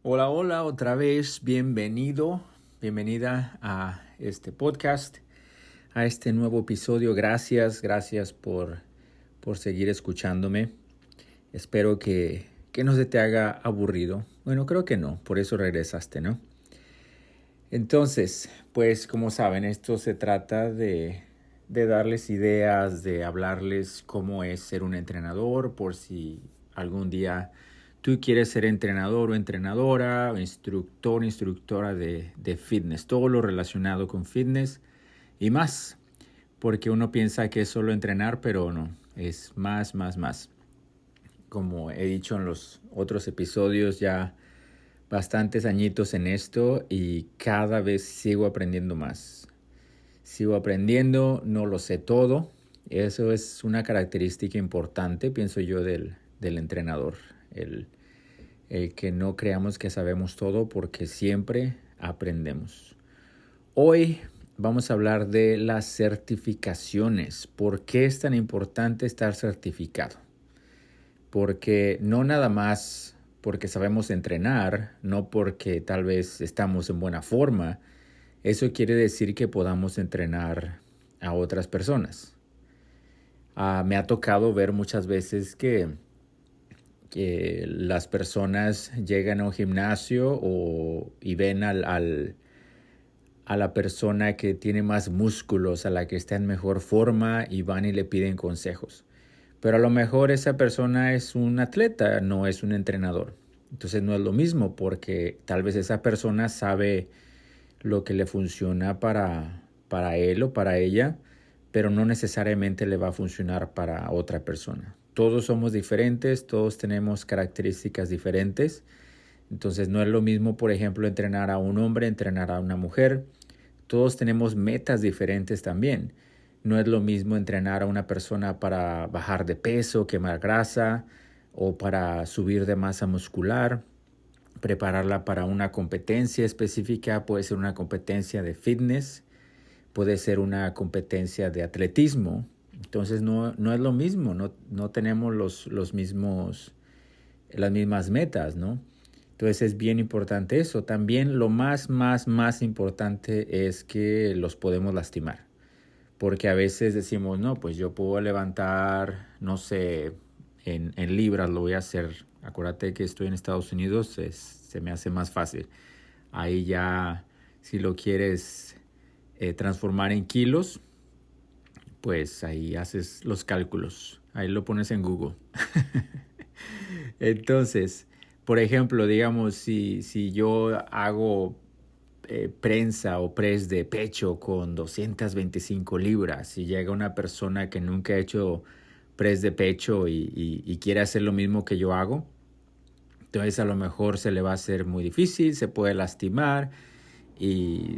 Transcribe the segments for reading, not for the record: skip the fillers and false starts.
Hola, hola, otra vez, bienvenida a este podcast, a este nuevo episodio. Gracias por seguir escuchándome. Espero que no se te haga aburrido. Bueno, creo que no, por eso regresaste, ¿no? Entonces, pues como saben, esto se trata de darles ideas, de hablarles cómo es ser un entrenador, por si algún día tú quieres ser entrenador o entrenadora, o instructora de fitness, todo lo relacionado con fitness y más, porque uno piensa que es solo entrenar, pero no, es más. Como he dicho en los otros episodios, ya bastantes añitos en esto y cada vez sigo aprendiendo más. Sigo aprendiendo, no lo sé todo. Eso es una característica importante, pienso yo, del entrenador. El que no creamos que sabemos todo porque siempre aprendemos. Hoy vamos a hablar de las certificaciones. ¿Por qué es tan importante estar certificado? Porque no nada más porque sabemos entrenar, no porque tal vez estamos en buena forma, eso quiere decir que podamos entrenar a otras personas. Me ha tocado ver muchas veces que las personas llegan a un gimnasio y ven a la persona que tiene más músculos, a la que está en mejor forma y van y le piden consejos. Pero a lo mejor esa persona es un atleta, no es un entrenador. Entonces no es lo mismo porque tal vez esa persona sabe lo que le funciona para él o para ella, pero no necesariamente le va a funcionar para otra persona. Todos somos diferentes, todos tenemos características diferentes. Entonces no es lo mismo, por ejemplo, entrenar a un hombre, entrenar a una mujer. Todos tenemos metas diferentes también. No es lo mismo entrenar a una persona para bajar de peso, quemar grasa o para subir de masa muscular, prepararla para una competencia específica, puede ser una competencia de fitness, puede ser una competencia de atletismo. Entonces no es lo mismo, no tenemos los mismos, las mismas metas, ¿no? Entonces es bien importante eso. También lo más importante es que los podemos lastimar. Porque a veces decimos, no, pues yo puedo levantar, no sé, en libras lo voy a hacer. Acuérdate que estoy en Estados Unidos, se me hace más fácil. Ahí ya, si lo quieres transformar en kilos, pues ahí haces los cálculos. Ahí lo pones en Google. Entonces, por ejemplo, digamos, si yo hago prensa o press de pecho con 225 libras y llega una persona que nunca ha hecho press de pecho y quiere hacer lo mismo que yo hago, entonces a lo mejor se le va a hacer muy difícil, se puede lastimar y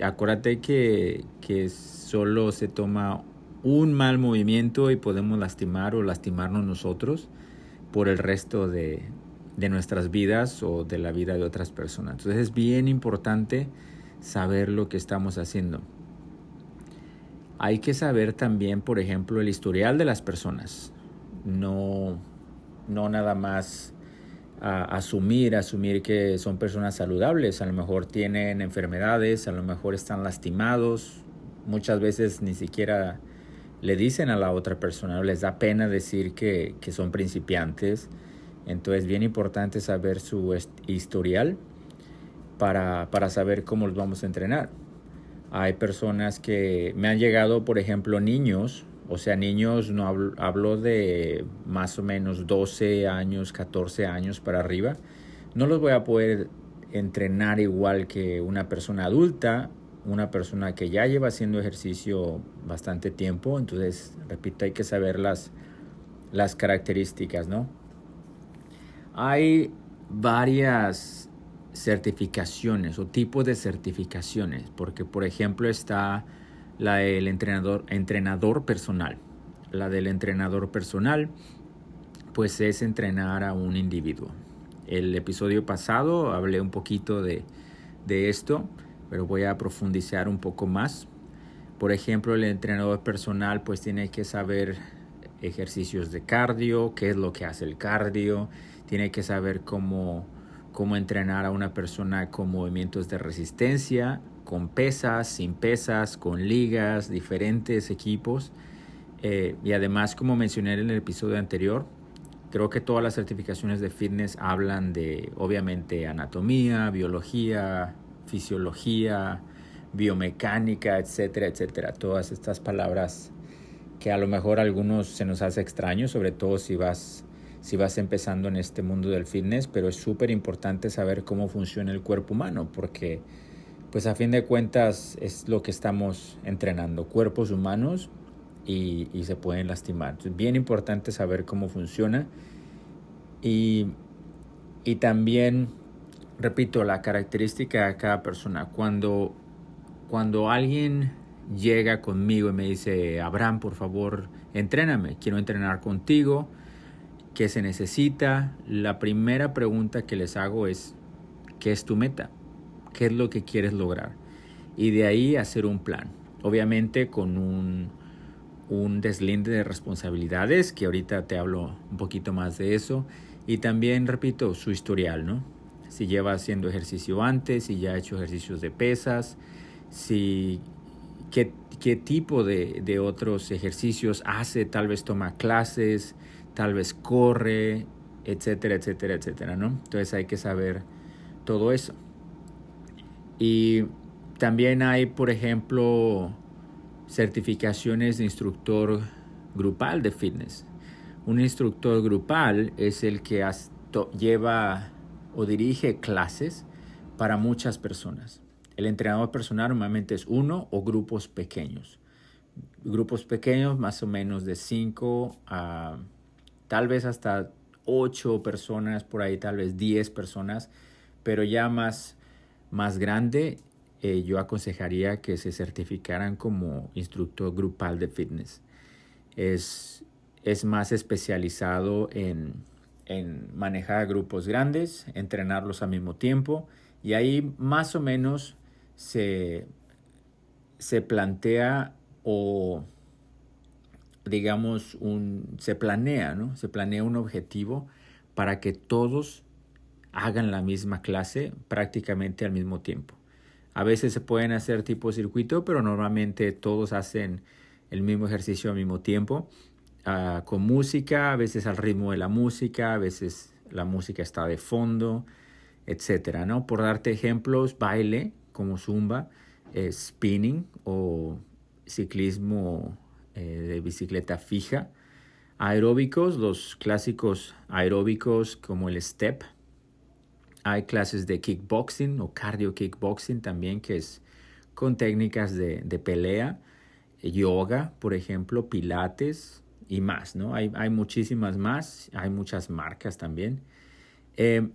acuérdate que solo se toma un mal movimiento y podemos lastimar o lastimarnos nosotros por el resto de nuestras vidas o de la vida de otras personas. Entonces es bien importante saber lo que estamos haciendo. Hay que saber también, por ejemplo, el historial de las personas. No, no nada más asumir que son personas saludables. A lo mejor tienen enfermedades, a lo mejor están lastimados. Muchas veces ni siquiera le dicen a la otra persona, les da pena decir que son principiantes. Entonces, bien importante saber su historial para saber cómo los vamos a entrenar. Hay personas que me han llegado, por ejemplo, niños, o sea, niños, no hablo de más o menos 12 años, 14 años para arriba. No los voy a poder entrenar igual que una persona adulta, una persona que ya lleva haciendo ejercicio bastante tiempo. Entonces, repito, hay que saber las características, ¿no? Hay varias certificaciones o tipos de certificaciones, porque por ejemplo está la del entrenador personal. La del entrenador personal, pues es entrenar a un individuo. El episodio pasado hablé un poquito de esto, pero voy a profundizar un poco más. Por ejemplo, el entrenador personal pues tiene que saber ejercicios de cardio, qué es lo que hace el cardio, tiene que saber cómo cómo entrenar a una persona con movimientos de resistencia, con pesas, sin pesas, con ligas, diferentes equipos. Y además, como mencioné en el episodio anterior, creo que todas las certificaciones de fitness hablan de, obviamente, anatomía, biología, fisiología, biomecánica, etcétera, etcétera. Todas estas palabras que a lo mejor a algunos se nos hace extraño, sobre todo si vas empezando en este mundo del fitness, pero es súper importante saber cómo funciona el cuerpo humano, porque pues a fin de cuentas es lo que estamos entrenando, cuerpos humanos, y se pueden lastimar. Es bien importante saber cómo funciona y también, repito, la característica de cada persona. Cuando alguien llega conmigo y me dice, Abraham, por favor, entréname, quiero entrenar contigo, ¿qué se necesita? La primera pregunta que les hago es, ¿qué es tu meta? ¿Qué es lo que quieres lograr? Y de ahí hacer un plan. Obviamente con un deslinde de responsabilidades, que ahorita te hablo un poquito más de eso. Y también, repito, su historial, ¿no? Si lleva haciendo ejercicio antes, si ya ha hecho ejercicios de pesas, qué tipo de otros ejercicios hace, tal vez toma clases, tal vez corre, etcétera, etcétera, etcétera, ¿no? Entonces hay que saber todo eso. Y también hay, por ejemplo, certificaciones de instructor grupal de fitness. Un instructor grupal es el que lleva o dirige clases para muchas personas. El entrenador personal normalmente es uno o grupos pequeños. Grupos pequeños más o menos de 5 a tal vez hasta 8 personas, por ahí tal vez 10 personas, pero ya más grande, yo aconsejaría que se certificaran como instructor grupal de fitness. Es más especializado en manejar grupos grandes, entrenarlos al mismo tiempo, y ahí más o menos se plantea o digamos se planea, ¿no? Se planea un objetivo para que todos hagan la misma clase prácticamente al mismo tiempo. A veces se pueden hacer tipo circuito, pero normalmente todos hacen el mismo ejercicio al mismo tiempo, con música, a veces al ritmo de la música, a veces la música está de fondo, etcétera, ¿no? Por darte ejemplos, baile como zumba, spinning o ciclismo de bicicleta fija, aeróbicos, los clásicos aeróbicos como el step. Hay clases de kickboxing o cardio kickboxing también, que es con técnicas de pelea, yoga, por ejemplo, pilates y más, ¿no? Hay muchísimas más, hay muchas marcas también.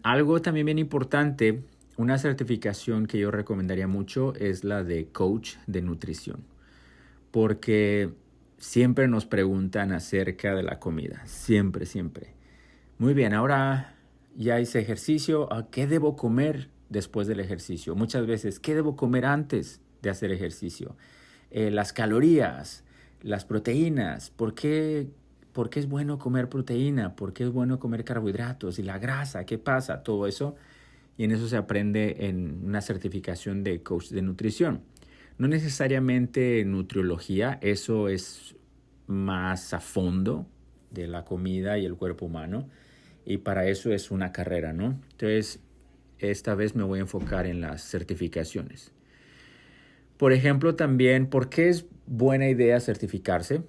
Algo también bien importante, una certificación que yo recomendaría mucho es la de coach de nutrición, porque siempre nos preguntan acerca de la comida, siempre, siempre. Muy bien, ahora ya hice ejercicio, ¿qué debo comer después del ejercicio? Muchas veces, ¿qué debo comer antes de hacer ejercicio? Las calorías, las proteínas, ¿por qué es bueno comer proteína? ¿Por qué es bueno comer carbohidratos? ¿Y la grasa? ¿Qué pasa? Todo eso. Y en eso se aprende en una certificación de coach de nutrición. No necesariamente nutriología, eso es más a fondo de la comida y el cuerpo humano. Y para eso es una carrera, ¿no? Entonces, esta vez me voy a enfocar en las certificaciones. Por ejemplo, también, ¿por qué es buena idea certificarse?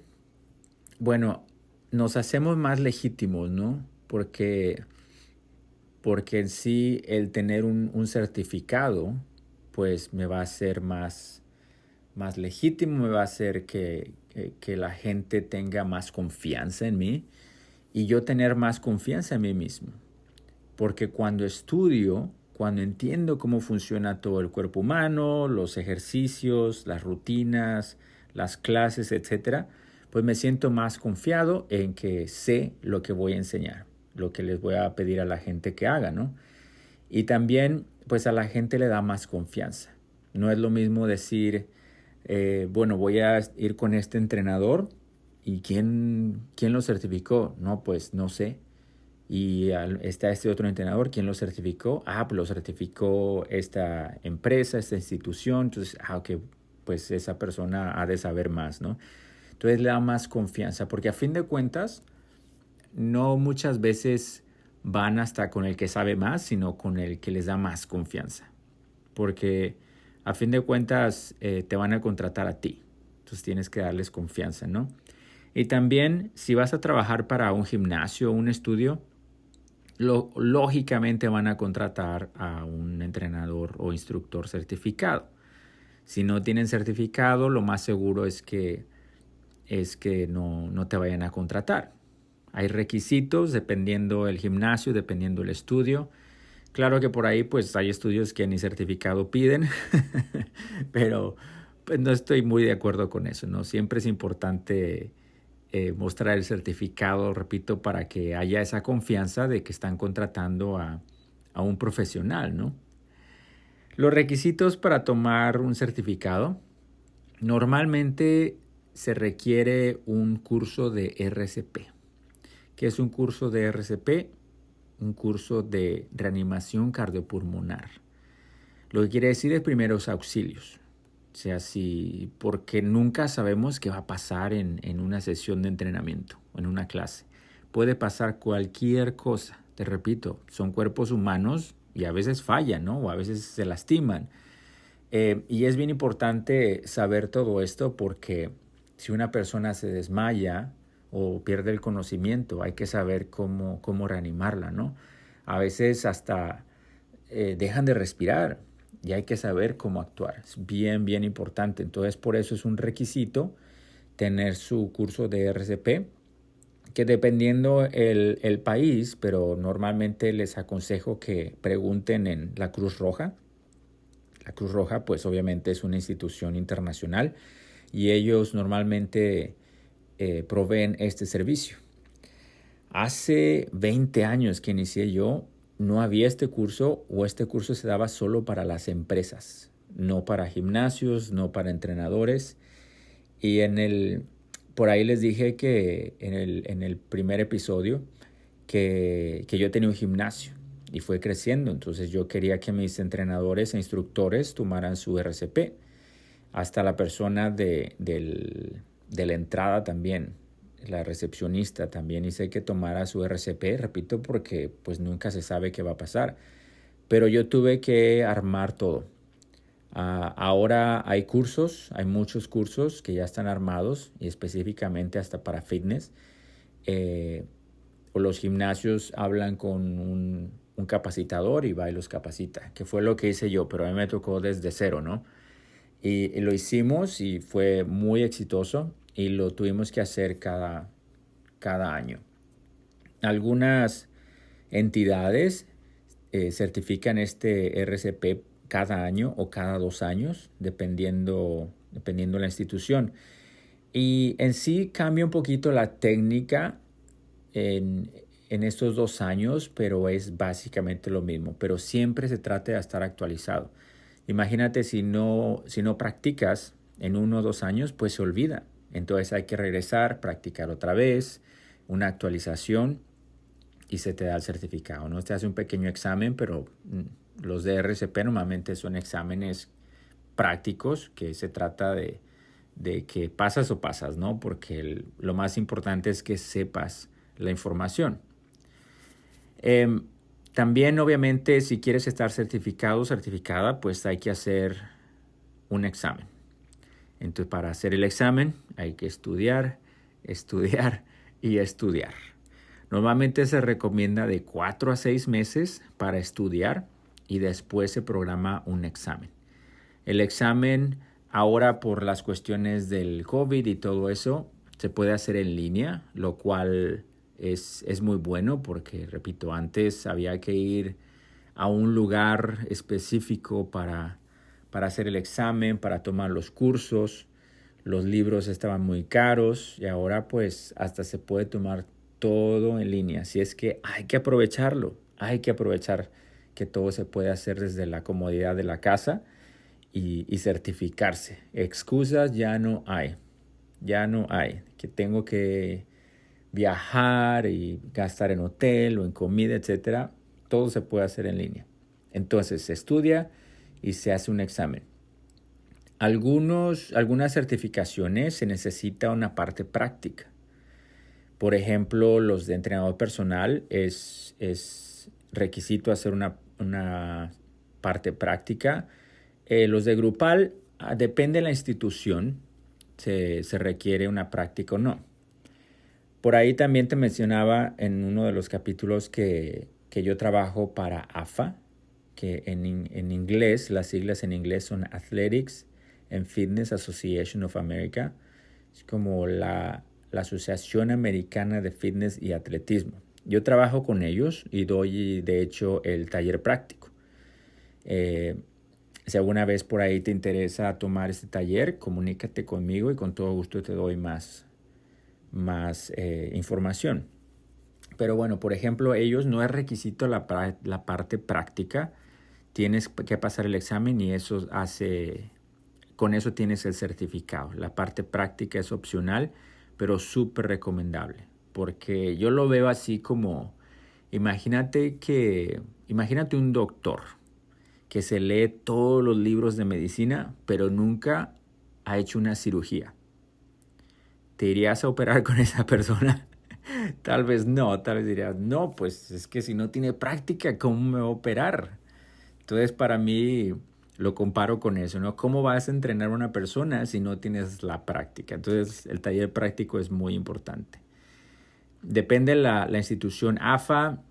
Bueno, nos hacemos más legítimos, ¿no? Porque en sí el tener un certificado, pues me va a hacer más legítimo, me va a hacer que la gente tenga más confianza en mí y yo tener más confianza en mí mismo. Porque cuando estudio, cuando entiendo cómo funciona todo el cuerpo humano, los ejercicios, las rutinas, las clases, etcétera, pues me siento más confiado en que sé lo que voy a enseñar, lo que les voy a pedir a la gente que haga, ¿no? Y también, pues a la gente le da más confianza. No es lo mismo decir, bueno, voy a ir con este entrenador y ¿quién lo certificó? No, pues no sé. Y está este otro entrenador, ¿quién lo certificó? Pues lo certificó esta empresa, esta institución. Entonces, ok, pues esa persona ha de saber más, ¿no? Entonces le da más confianza, porque a fin de cuentas, no muchas veces van hasta con el que sabe más, sino con el que les da más confianza. Porque a fin de cuentas te van a contratar a ti. Entonces tienes que darles confianza, ¿no? Y también si vas a trabajar para un gimnasio o un estudio, lógicamente van a contratar a un entrenador o instructor certificado. Si no tienen certificado, lo más seguro es que no te vayan a contratar. Hay requisitos dependiendo el gimnasio, dependiendo el estudio. Claro que por ahí pues hay estudios que ni certificado piden, pero pues, no estoy muy de acuerdo con eso, ¿no? Siempre es importante mostrar el certificado, repito, para que haya esa confianza de que están contratando a un profesional, ¿no? Los requisitos para tomar un certificado, normalmente se requiere un curso de RCP. ¿Qué es un curso de RCP? Un curso de reanimación cardiopulmonar. Lo que quiere decir es primeros auxilios. O sea, porque nunca sabemos qué va a pasar en una sesión de entrenamiento, en una clase. Puede pasar cualquier cosa. Te repito, son cuerpos humanos y a veces fallan, ¿no? O a veces se lastiman. Y es bien importante saber todo esto porque si una persona se desmaya o pierde el conocimiento, hay que saber cómo reanimarla, ¿no? A veces hasta dejan de respirar y hay que saber cómo actuar. Es bien, bien importante. Entonces, por eso es un requisito tener su curso de RCP, que dependiendo el país, pero normalmente les aconsejo que pregunten en la Cruz Roja. La Cruz Roja, pues obviamente es una institución internacional y ellos normalmente proveen este servicio. Hace 20 años que inicié yo, no había este curso o este curso se daba solo para las empresas, no para gimnasios, no para entrenadores. Y por ahí les dije que en el primer episodio que yo tenía un gimnasio y fue creciendo. Entonces yo quería que mis entrenadores e instructores tomaran su RCP. Hasta la persona de la entrada también, la recepcionista también hice que tomara su RCP, repito, porque pues nunca se sabe qué va a pasar. Pero yo tuve que armar todo. Ahora hay cursos, hay muchos cursos que ya están armados y específicamente hasta para fitness. O los gimnasios hablan con un capacitador y va y los capacita, que fue lo que hice yo, pero a mí me tocó desde cero, ¿no? Y lo hicimos y fue muy exitoso y lo tuvimos que hacer cada año. Algunas entidades certifican este RCP cada año o cada 2 años, dependiendo la institución. Y en sí cambia un poquito la técnica en estos 2 años, pero es básicamente lo mismo. Pero siempre se trata de estar actualizado. Imagínate si no practicas en 1 o 2 años, pues se olvida. Entonces hay que regresar, practicar otra vez, una actualización y se te da el certificado, ¿no? Te hace un pequeño examen, pero los de RCP normalmente son exámenes prácticos que se trata de que pasas o pasas, ¿no? Porque lo más importante es que sepas la información. También, obviamente, si quieres estar certificado o certificada, pues hay que hacer un examen. Entonces, para hacer el examen hay que estudiar, estudiar y estudiar. Normalmente se recomienda de 4 a 6 meses para estudiar y después se programa un examen. El examen, ahora por las cuestiones del COVID y todo eso, se puede hacer en línea, lo cual es muy bueno porque, repito, antes había que ir a un lugar específico para hacer el examen, para tomar los cursos. Los libros estaban muy caros y ahora pues hasta se puede tomar todo en línea. Así es que hay que aprovecharlo, hay que aprovechar que todo se puede hacer desde la comodidad de la casa y certificarse. Excusas ya no hay, que tengo que viajar y gastar en hotel o en comida, etcétera, todo se puede hacer en línea. Entonces se estudia y se hace un examen. Algunas certificaciones se necesita una parte práctica. Por ejemplo, los de entrenador personal es requisito hacer una parte práctica. Los de grupal, depende de la institución, se requiere una práctica o no. Por ahí también te mencionaba en uno de los capítulos que yo trabajo para AFA, que en inglés, las siglas en inglés son Athletics and Fitness Association of America. Es como la Asociación Americana de Fitness y Atletismo. Yo trabajo con ellos y doy, de hecho, el taller práctico. Si alguna vez por ahí te interesa tomar este taller, comunícate conmigo y con todo gusto te doy más información. Pero bueno, por ejemplo, ellos no es requisito la parte práctica. Tienes que pasar el examen y con eso tienes el certificado. La parte práctica es opcional, pero súper recomendable. Porque yo lo veo así como, imagínate un doctor que se lee todos los libros de medicina, pero nunca ha hecho una cirugía. ¿Te irías a operar con esa persona? Tal vez no, tal vez dirías, no, pues es que si no tiene práctica, ¿cómo me va a operar? Entonces, para mí, lo comparo con eso, ¿no? ¿Cómo vas a entrenar a una persona si no tienes la práctica? Entonces, el taller práctico es muy importante. Depende de la institución. AFA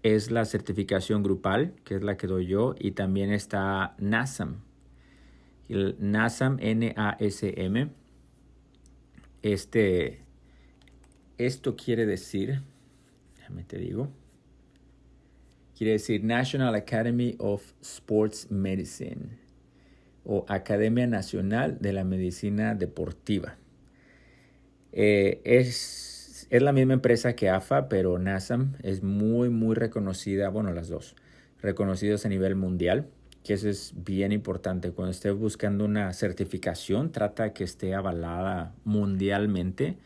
es la certificación grupal, que es la que doy yo, y también está NASM. El NASM, NASM. Esto quiere decir, déjame te digo, quiere decir National Academy of Sports Medicine o Academia Nacional de la Medicina Deportiva. Es la misma empresa que AFA, pero NASM es muy, muy reconocida, bueno, las dos, reconocidas a nivel mundial, que eso es bien importante. Cuando estés buscando una certificación, trata que esté avalada mundialmente.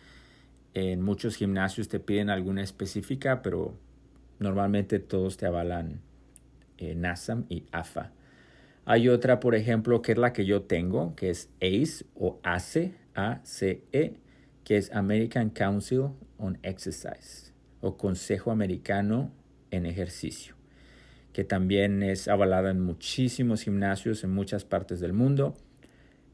En muchos gimnasios te piden alguna específica, pero normalmente todos te avalan NASM y AFA. Hay otra, por ejemplo, que es la que yo tengo, que es ACE o ACE, ACE, que es American Council on Exercise o Consejo Americano en Ejercicio, que también es avalada en muchísimos gimnasios en muchas partes del mundo.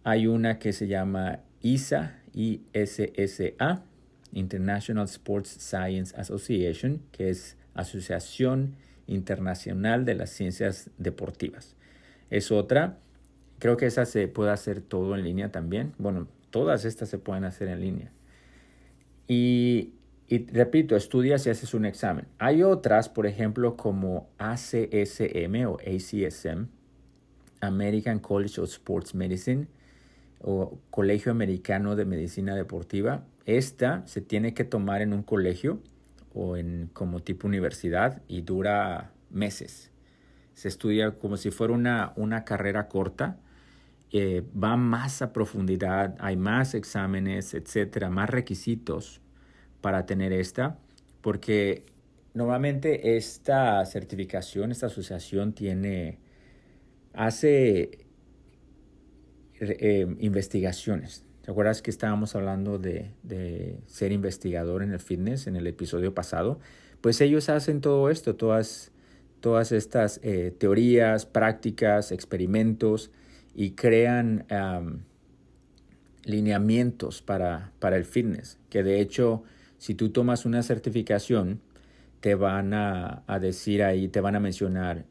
Hay una que se llama ISA, ISSA, International Sports Science Association, que es Asociación Internacional de las Ciencias Deportivas. Es otra, creo que esa se puede hacer todo en línea también. Bueno, todas estas se pueden hacer en línea. Y repito, estudias y haces un examen. Hay otras, por ejemplo, como ACSM o ACSM, American College of Sports Medicine, o Colegio Americano de Medicina Deportiva. Esta se tiene que tomar en un colegio o como tipo universidad y dura meses. Se estudia como si fuera una carrera corta. Va más a profundidad, hay más exámenes, etcétera, más requisitos para tener esta, porque normalmente esta certificación, esta asociación hace investigaciones. ¿Te acuerdas que estábamos hablando de ser investigador en el fitness en el episodio pasado? Pues ellos hacen todo esto, todas estas teorías, prácticas, experimentos y crean lineamientos para el fitness. Que de hecho, si tú tomas una certificación, te van a decir ahí, te van a mencionar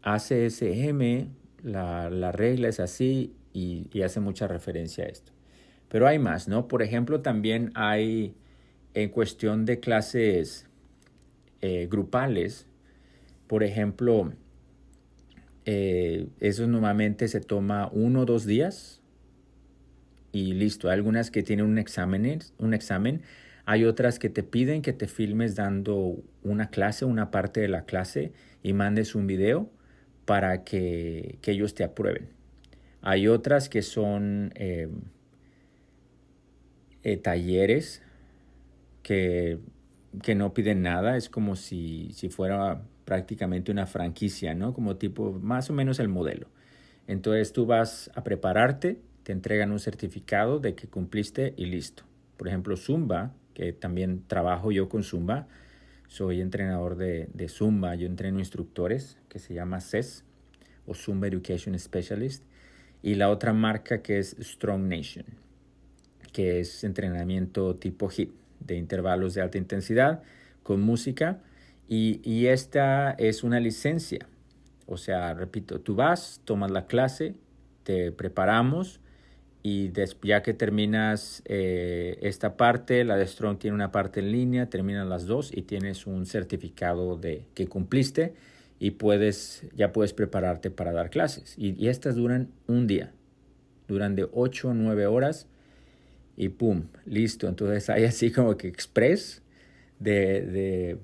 ACSM, la regla es así, y hace mucha referencia a esto. Pero hay más, ¿no? Por ejemplo, también hay en cuestión de clases grupales, por ejemplo, eso normalmente se toma 1 o 2 días y listo. Hay algunas que tienen un examen. Hay otras que te piden que te filmes dando una clase, una parte de la clase y mandes un video para que ellos te aprueben. Hay otras que son talleres que, que no piden nada. Es como si fuera prácticamente una franquicia, ¿no? Como tipo, más o menos el modelo. Entonces tú vas a prepararte, te entregan un certificado de que cumpliste y listo. Por ejemplo, Zumba, que también trabajo yo con Zumba, soy entrenador de Zumba, yo entreno instructores que se llama CES o Zumba Education Specialist, y la otra marca que es Strong Nation, que es entrenamiento tipo HIIT, de intervalos de alta intensidad con música, y esta es una licencia. O sea, repito, tú vas, tomas la clase, te preparamos y ya que terminas esta parte, la de Strong tiene una parte en línea, terminan las dos y tienes un certificado de que cumpliste y ya puedes prepararte para dar clases. Y estas duran un día, duran de 8 a 9 horas y pum, listo. Entonces hay así como que express de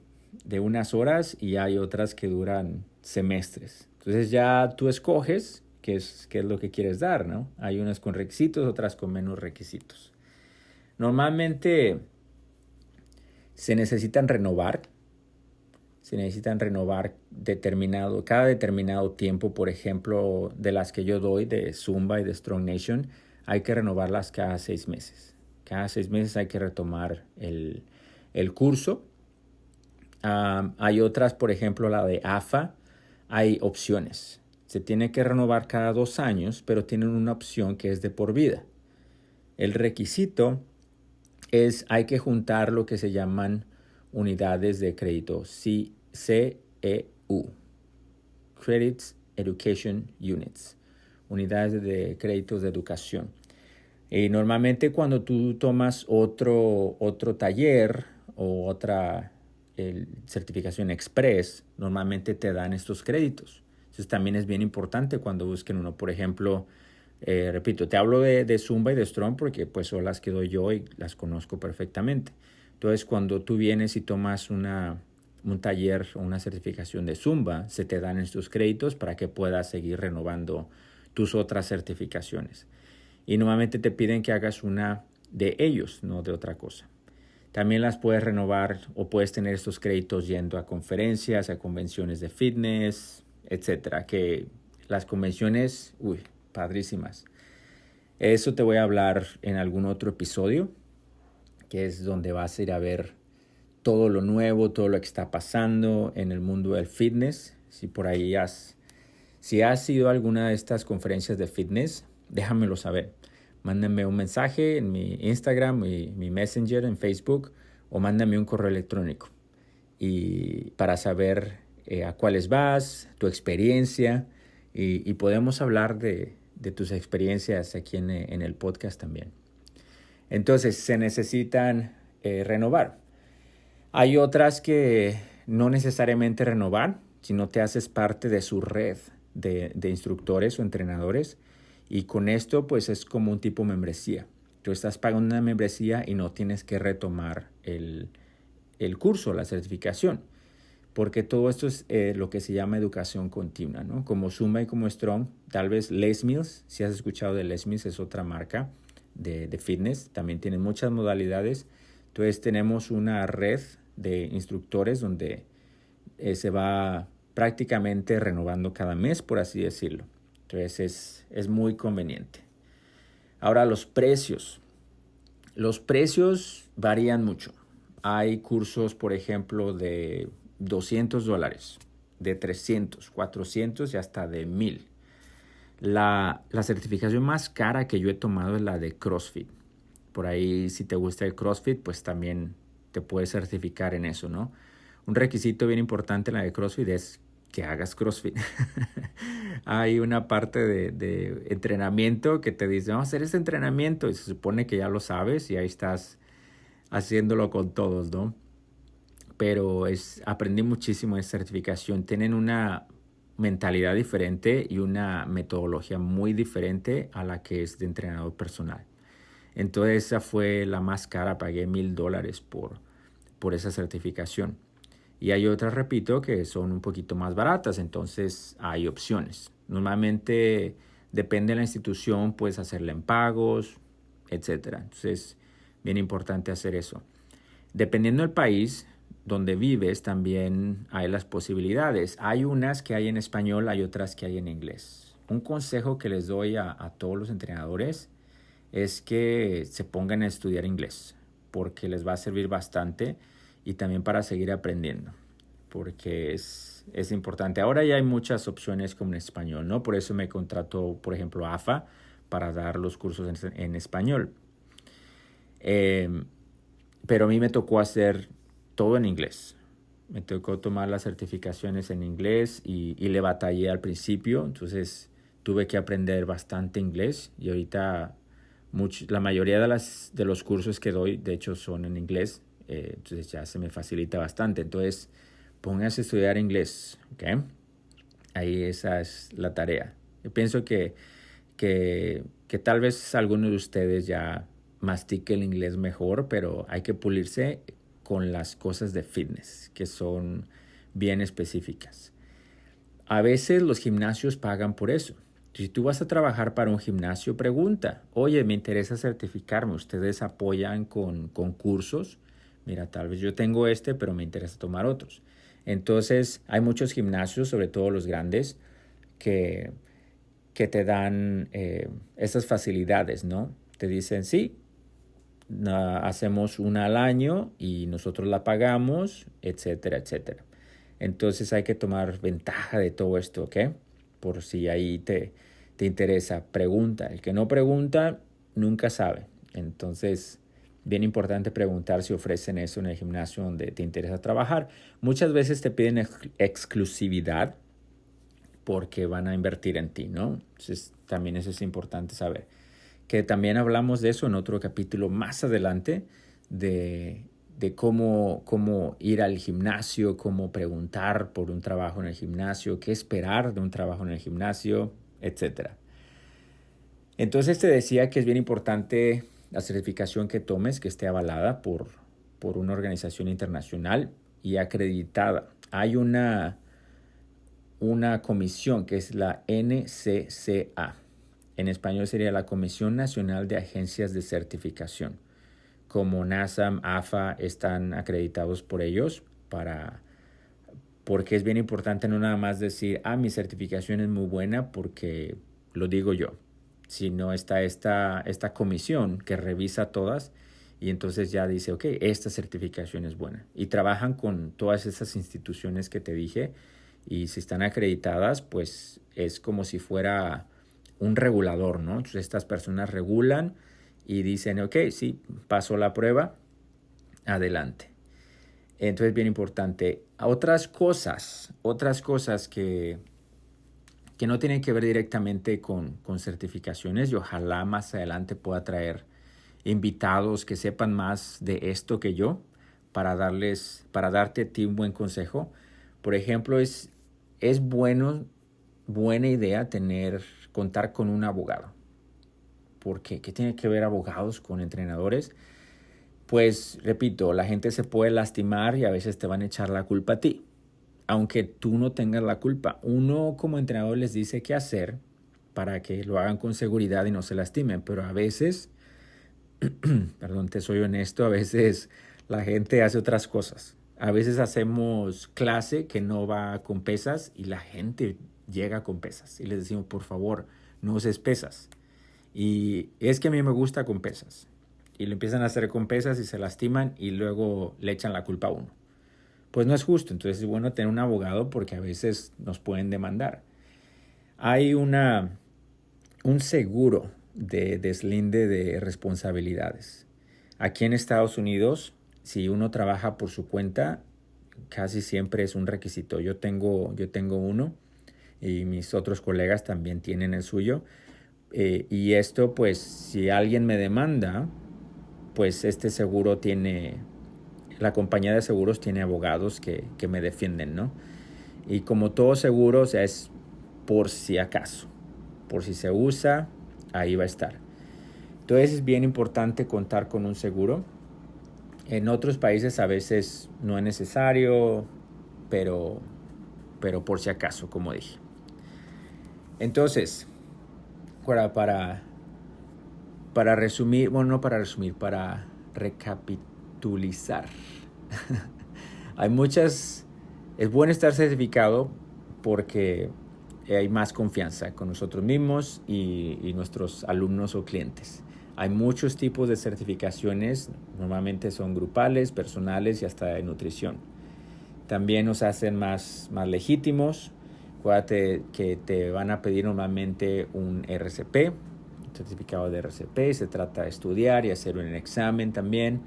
unas horas y hay otras que duran semestres. Entonces ya tú escoges qué es lo que quieres dar, ¿no? Hay unas con requisitos, otras con menos requisitos. Normalmente se necesitan renovar cada determinado tiempo. Por ejemplo, de las que yo doy de Zumba y de Strong Nation, hay que renovarlas cada 6 meses. Cada 6 meses hay que retomar el curso. Hay otras, por ejemplo, la de AFA, hay opciones. Se tiene que renovar cada 2 años, pero tienen una opción que es de por vida. El requisito hay que juntar lo que se llaman unidades de crédito, CEU, Credits Education Units, unidades de créditos de educación. Y normalmente cuando tú tomas otro taller o otra certificación express, normalmente te dan estos créditos. Entonces también es bien importante cuando busquen uno. Por ejemplo, repito, te hablo de Zumba y de Strong porque pues son las que doy yo y las conozco perfectamente. Entonces cuando tú vienes y tomas un taller o una certificación de Zumba, se te dan estos créditos para que puedas seguir renovando tus otras certificaciones. Y normalmente te piden que hagas una de ellos, no de otra cosa. También las puedes renovar o puedes tener estos créditos yendo a conferencias, a convenciones de fitness, etcétera. Que las convenciones, padrísimas. Eso te voy a hablar en algún otro episodio, que es donde vas a ir a ver todo lo nuevo, todo lo que está pasando en el mundo del fitness. Si has ido a alguna de estas conferencias de fitness, déjamelo saber. Mándame un mensaje en mi Instagram y mi Messenger en Facebook o mándame un correo electrónico y para saber a cuáles vas, tu experiencia y podemos hablar de tus experiencias aquí en el podcast también. Entonces se necesitan renovar. Hay otras que no necesariamente renovar, sino te haces parte de su red de instructores o entrenadores. Y con esto, pues es como un tipo de membresía. Tú estás pagando una membresía y no tienes que retomar el curso, la certificación. Porque todo esto es lo que se llama educación continua, ¿no? Como Zumba y como Strong, tal vez Les Mills, si has escuchado de Les Mills, es otra marca de fitness. También tienen muchas modalidades. Entonces tenemos una red de instructores donde se va prácticamente renovando cada mes, por así decirlo. Entonces es muy conveniente. Ahora los precios. Los precios varían mucho. Hay cursos, por ejemplo, de $200, de 300, 400 y hasta de 1000. La certificación más cara que yo he tomado es la de CrossFit. Por ahí, si te gusta el CrossFit, pues también te puedes certificar en eso, ¿no? Un requisito bien importante en la de CrossFit es que hagas CrossFit. Hay una parte de entrenamiento que te dice, vamos a hacer este entrenamiento y se supone que ya lo sabes y ahí estás haciéndolo con todos, ¿no? Pero aprendí muchísimo de certificación. Tienen una mentalidad diferente y una metodología muy diferente a la que es de entrenador personal. Entonces esa fue la más cara, pagué $1000 por esa certificación. Y hay otras, repito, que son un poquito más baratas, entonces hay opciones. Normalmente depende de la institución, puedes hacerla en pagos, etcétera. Entonces, bien importante hacer eso. dependiendo del país donde vives, también hay las posibilidades. Hay unas que hay en español, hay otras que hay en inglés. Un consejo que les doy a todos los entrenadores es que se pongan a estudiar inglés, porque les va a servir bastante y también para seguir aprendiendo, porque es importante. Ahora ya hay muchas opciones como en español, ¿no? Por eso me contrató, por ejemplo, AFA para dar los cursos en español. Pero a mí me tocó hacer todo en inglés. Me tocó tomar las certificaciones en inglés y le batallé al principio, entonces tuve que aprender bastante inglés y ahorita la mayoría de los cursos que doy, de hecho, son en inglés, entonces ya se me facilita bastante. Entonces, pónganse a estudiar inglés, ¿ok? Ahí esa es la tarea. Yo pienso que tal vez algunos de ustedes ya mastiquen el inglés mejor, pero hay que pulirse con las cosas de fitness, que son bien específicas. A veces los gimnasios pagan por eso. Si tú vas a trabajar para un gimnasio, pregunta, oye, me interesa certificarme, ¿ustedes apoyan con cursos? Mira, tal vez yo tengo pero me interesa tomar otros. Entonces, hay muchos gimnasios, sobre todo los grandes, que, que te dan esas facilidades, ¿no? Te dicen, sí, hacemos una al año y nosotros la pagamos, etcétera, etcétera. Entonces hay que tomar ventaja de todo esto, ¿ok? Por si ahí te interesa, pregunta. El que no pregunta, nunca sabe. Entonces, bien importante preguntar si ofrecen eso en el gimnasio donde te interesa trabajar. Muchas veces te piden exclusividad porque van a invertir en ti, ¿no? Entonces, también eso es importante saber. Que también hablamos de eso en otro capítulo más adelante, de cómo ir al gimnasio, cómo preguntar por un trabajo en el gimnasio, qué esperar de un trabajo en el gimnasio, etc. Entonces te decía que es bien importante la certificación que tomes, que esté avalada por una organización internacional y acreditada. Hay una comisión que es la NCCA. En español sería la Comisión Nacional de Agencias de Certificación. Como NASAM, AFA están acreditados por ellos porque es bien importante no nada más decir, mi certificación es muy buena porque lo digo yo, sino está esta comisión que revisa todas y entonces ya dice, ok, esta certificación es buena. Y trabajan con todas esas instituciones que te dije y si están acreditadas, pues es como si fuera un regulador, ¿no? Entonces estas personas regulan y dicen, ok, sí, pasó la prueba, adelante. Entonces, bien importante. Otras cosas que no tienen que ver directamente con certificaciones y ojalá más adelante pueda traer invitados que sepan más de esto que yo para darte a ti un buen consejo. Por ejemplo, es buena idea contar con un abogado. Porque, ¿qué tiene que ver abogados con entrenadores? Pues, repito, la gente se puede lastimar y a veces te van a echar la culpa a ti. Aunque tú no tengas la culpa. Uno como entrenador les dice qué hacer para que lo hagan con seguridad y no se lastimen. Pero a veces, perdón, te soy honesto, a veces la gente hace otras cosas. A veces hacemos clase que no va con pesas y la gente llega con pesas. Y les decimos, por favor, no uses pesas. Y es que a mí me gusta con pesas. Y lo empiezan a hacer con pesas y se lastiman y luego le echan la culpa a uno. Pues no es justo. Entonces es bueno tener un abogado porque a veces nos pueden demandar. Hay un seguro de deslinde de responsabilidades. Aquí en Estados Unidos, si uno trabaja por su cuenta, casi siempre es un requisito. Yo tengo uno y mis otros colegas también tienen el suyo. Y esto, pues, si alguien me demanda, pues este seguro la compañía de seguros tiene abogados que me defienden, ¿no? Y como todo seguro, o sea, es por si acaso. Por si se usa, ahí va a estar. Entonces es bien importante contar con un seguro. En otros países a veces no es necesario, pero por si acaso, como dije. Entonces, para resumir, bueno, no para resumir, para actualizar. Hay muchas... Es bueno estar certificado porque hay más confianza con nosotros mismos y nuestros alumnos o clientes. Hay muchos tipos de certificaciones, normalmente son grupales, personales y hasta de nutrición. También nos hacen más legítimos. Acuérdate que te van a pedir normalmente un RCP, certificado de RCP. Se trata de estudiar y hacer un examen también.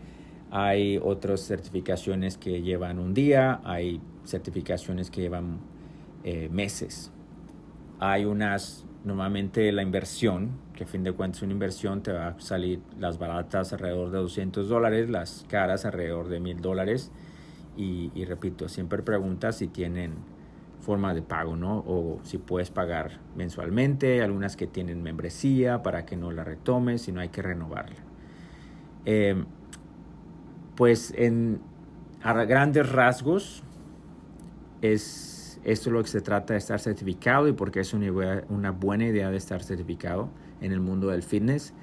Hay otras certificaciones que llevan un día, hay certificaciones que llevan meses. Hay unas, normalmente la inversión, que a fin de cuentas una inversión te va a salir las baratas alrededor de $200, las caras alrededor de $1,000. Y repito, siempre pregunta si tienen forma de pago, ¿no? O si puedes pagar mensualmente, algunas que tienen membresía para que no la retomes, si no hay que renovarla. Pues a grandes rasgos esto es lo que se trata de estar certificado y porque es una buena idea de estar certificado en el mundo del fitness.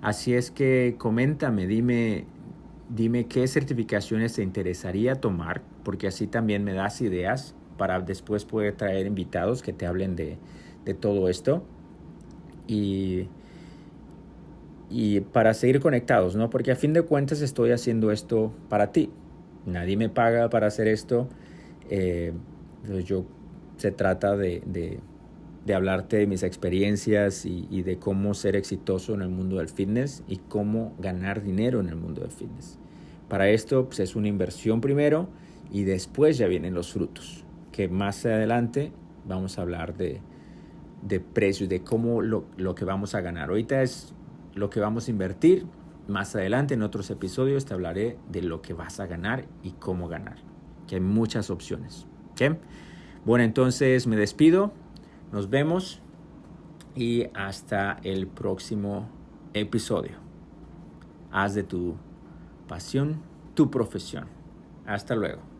Así es que coméntame, dime qué certificaciones te interesaría tomar, porque así también me das ideas para después poder traer invitados que te hablen de todo esto y para seguir conectados, ¿no? Porque a fin de cuentas estoy haciendo esto para ti. Nadie me paga para hacer esto. Se trata de hablarte de mis experiencias y de cómo ser exitoso en el mundo del fitness y cómo ganar dinero en el mundo del fitness. Para esto pues, es una inversión primero y después ya vienen los frutos, que más adelante vamos a hablar de precios, de cómo lo que vamos a ganar. Ahorita es lo que vamos a invertir. Más adelante en otros episodios te hablaré de lo que vas a ganar y cómo ganar, que hay muchas opciones. ¿Okay? Bueno, entonces me despido. Nos vemos y hasta el próximo episodio. Haz de tu pasión tu profesión. Hasta luego.